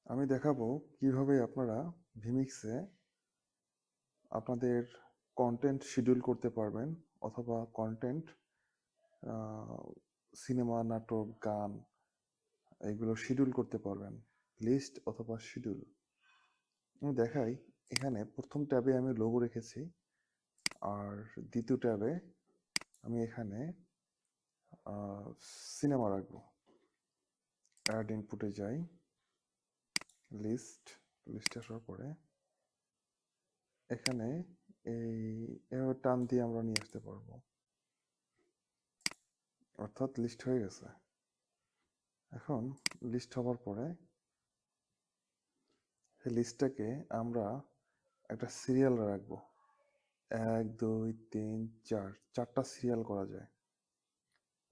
আমি দেখাবো কিভাবে আপনারা ভিমিক্সে আপনাদের কন্টেন্ট শিডিউল করতে পারবেন অথবা কন্টেন্ট সিনেমা নাটক গান এগুলো শিডিউল করতে পারবেন লিস্ট অথবা শিডিউল। আমি দেখাই, এখানে প্রথম ট্যাবে আমি লোগো রেখেছি আর দ্বিতীয় ট্যাবে আমি এখানে সিনেমা রাখবো। অ্যাড ইনপুটে যাই, লিস্টে আসার পরে এখানে এভাবে টান দিয়ে আমরা নিয়ে আসতে পারবো, অর্থাৎ লিস্ট হয়ে গেছে। এখন লিস্ট হওয়ার পরে এই লিস্টটাকে আমরা একটা সিরিয়াল রাখবো, 1 2 3 4 চারটা সিরিয়াল করা যায়।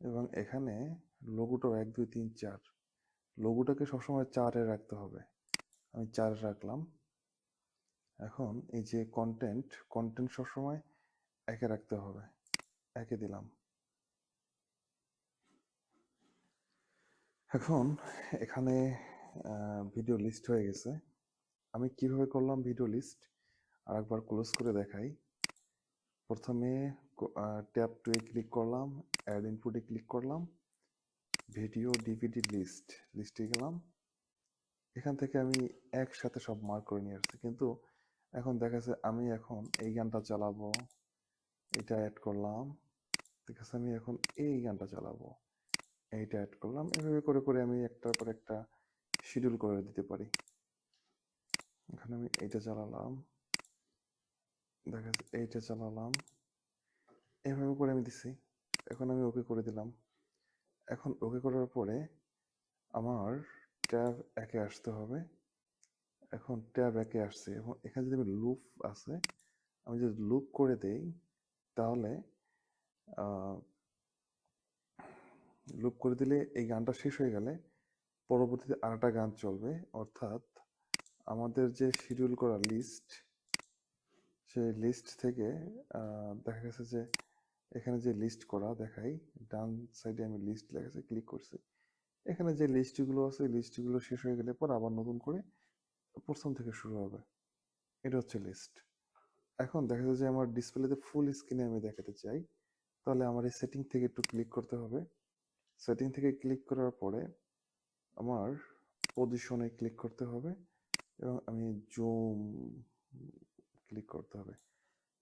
এবং এখানে লোগোটাও 1 2 3 4, লোগোটাকে সবসময় 4-এ রাখতে হবে। আমি 4 রাখলাম। এখন এই যে কন্টেন্ট সবসময় 1-এ রাখতে হবে, 1-এ দিলাম। এখন এখানে ভিডিও লিস্ট হয়ে গেছে। আমি কিভাবে করলাম ভিডিও লিস্ট আরেকবার ক্লোজ করে দেখাই। প্রথমে ট্যাব 2-এ ক্লিক করলাম, অ্যাড ইনপুটে ক্লিক করলাম, ভিডিও ডিভিডি লিস্টে গেলাম। এখান থেকে আমি একসাথে সব মার্ক করে নিয়ে আসছি, কিন্তু এখন দেখা যাচ্ছে আমি এখন এই গানটা চালাবো, এটা অ্যাড করলাম। ঠিক আছে, আমি এখন এই গানটা চালাবো, এইটা অ্যাড করলাম। এভাবে করে করে আমি একটার পর একটা শিডিউল করে দিতে পারি। এখানে আমি এইটা চালালাম, দেখা যাচ্ছে এইটা চালালাম, এভাবে করে আমি দিছি। এখন আমি ওকে করে দিলাম। এখন ওকে করার পরে আমার ট্যাব 1-এ আসতে হবে। এখন ট্যাব 1-এ আসছে এবং এখানে যদি আমি লুপ আছে, আমি যদি লুপ করে দেই তাহলে লুপ করে দিলে এই গানটা শেষ হয়ে গেলে পরবর্তীতে আরেকটা গান চলবে। অর্থাৎ আমাদের যে শিডিউল করা লিস্ট, সেই লিস্ট থেকে দেখা গেছে যে এখানে যে লিস্ট করা দেখাই, ডান সাইডে আমি লিস্ট লেখা ক্লিক করছি। এখানে যে লিস্টগুলো আছে লিস্টগুলো শেষ হয়ে গেলে পর আবার নতুন করে প্রথম থেকে শুরু হবে। এটা হচ্ছে লিস্ট। এখন দেখা যায় যে আমার ডিসপ্লেতে ফুল স্ক্রিনে আমি দেখাতে চাই, তাহলে আমার এই সেটিং থেকে একটু ক্লিক করতে হবে। সেটিং থেকে ক্লিক করার পরে আমার পজিশনে ক্লিক করতে হবে এবং আমি জুম ক্লিক করতে হবে।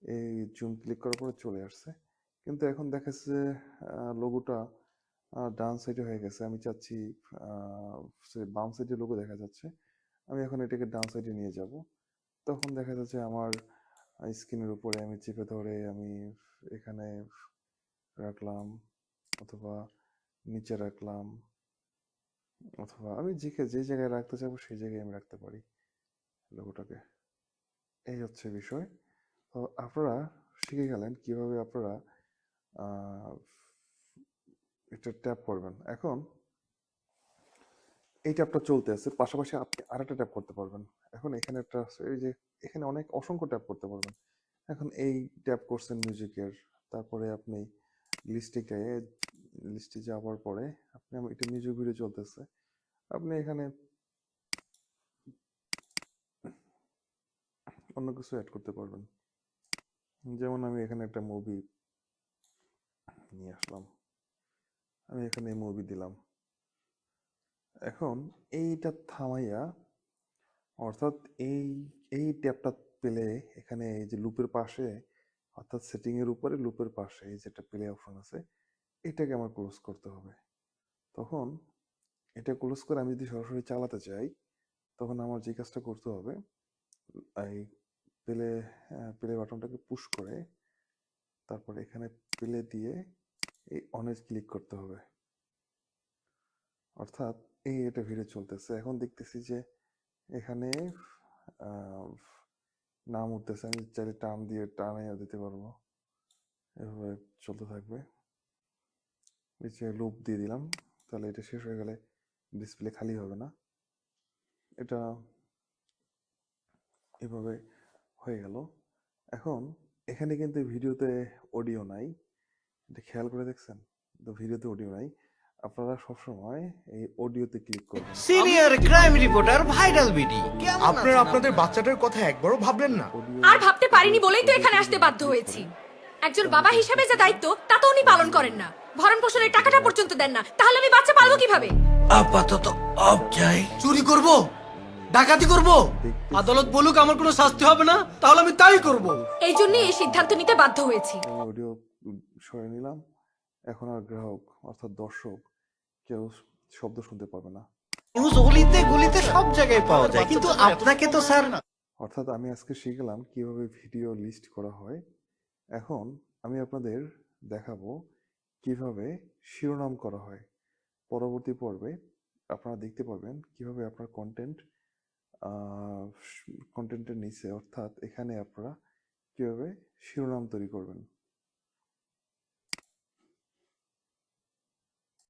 এই জুম ক্লিক করার পরে চলে আসছে, কিন্তু এখন দেখাচ্ছে লোগোটা ডান সাইডে হয়ে গেছে। আমি চাচ্ছি বাম সাইডে লোগো দেখা যাচ্ছে। আমি এখন এটাকে ডান সাইডে নিয়ে যাব। তখন দেখা যাচ্ছে আমার স্ক্রিনের উপরে আমি চেপে ধরে আমি এখানে রাখলাম অথবা নিচে রাখলাম, অথবা আমি যে জায়গায় রাখতে চাবো সেই জায়গায় আমি রাখতে পারি লোগোটাকে। এই হচ্ছে বিষয়। তো আপনারা শিখে গেলেন কিভাবে আপনারা এটা ট্যাপ করবেন। এখন এই ট্যাবটা চলতে আছে, পাশাপাশি আপনি আরেকটা ট্যাপ করতে পারবেন। এখন এখানে একটা এই যে এখানে অনেক অসংখ্য ট্যাপ করতে পারবেন। এখন এই ট্যাপ করছেন মিউজিকের, তারপরে আপনি লিস্টে যাওয়ার পরে আপনি এটা মিউজিক ভিডিও চলতেছে, আপনি এখানে অন্য কিছু অ্যাড করতে পারবেন। যেমন আমি এখানে একটা মুভি নিয়ে আসলাম, আমি এখানে মুভি দিলাম। এখন এইটা থামাইয়া, অর্থাৎ এই এই ট্যাবটা পেলে এখানে এই যে লুপের পাশে, অর্থাৎ সেটিং এর উপরে লুপের পাশে এই যেটা প্লে অপশন আছে, এটাকে আমার ক্লোজ করতে হবে। তখন এটা ক্লোজ করে আমি যদি সরাসরি চালাতে চাই, তখন আমার যে কাজটা করতে হবে, এই প্লে প্লে বাটনটাকে পুশ করে তারপর এখানে প্লে দিয়ে এই অনে ক্লিক করতে হবে। অর্থাৎ এটা ভিডিও চলতেছে। এখন দেখতেছি যে এখানে নাম উঠতেছে, আমি চাইলে টানাইয়া দিতে পারবো, এভাবে চলতে থাকবে। নিচে লুপ দিয়ে দিলাম, তাহলে এটা শেষ হয়ে গেলে ডিসপ্লে খালি হবে না। এটা এভাবে হয়ে গেল। এখন এখানে কিন্তু ভিডিওতে অডিও নাই, এটা খেয়াল করে দেখছেন? তো ভিডিওতে অডিও নাই। আপনারা সবসময় এই অডিওতে ক্লিক করবেন। Senior crime reporter viral BD. আপনারা আপনাদের বাচ্চাটার কথা একবারও ভাবলেন না? আর ভাবতে পারিনি বলেই তো এখানে আসতে বাধ্য হয়েছি। একজন বাবা হিসেবে যে দায়িত্ব তা তো উনি পালন করেন না, ভরণ পোষণের টাকাটা পর্যন্ত দেন না, তাহলে আমি বাচ্চা পালবো কিভাবে? আপাতত অফ চাই। চুরি করব, ডাকাতি করব, আদালত বলুক আমার কোনো শাস্তি হবে না, তাহলে আমি তাই করব। এই জন্যই এই সিদ্ধান্ত নিতে বাধ্য হয়েছি। আমি অডিও সরিয়ে নিলাম। এখন আর গ্রাহক অর্থাৎ দর্শক কেউ শব্দ শুনতে পাবে না। নিউজ অলিতে গলিতে সব জায়গায় পাওয়া যায়, কিন্তু আপনাকে তো স্যার। অর্থাৎ আমি আজকে শিখলাম কিভাবে ভিডিও লিস্ট করা হয়। এখন আমি আপনাদের দেখাবো কিভাবে শিরোনাম করা হয়। পরবর্তী পর্বে আপনারা দেখতে পাবেন কিভাবে আপনার কন্টেন্টের নিচে অর্থাৎ এখানে আপনারা কিভাবে শিরোনাম তৈরি করবেন।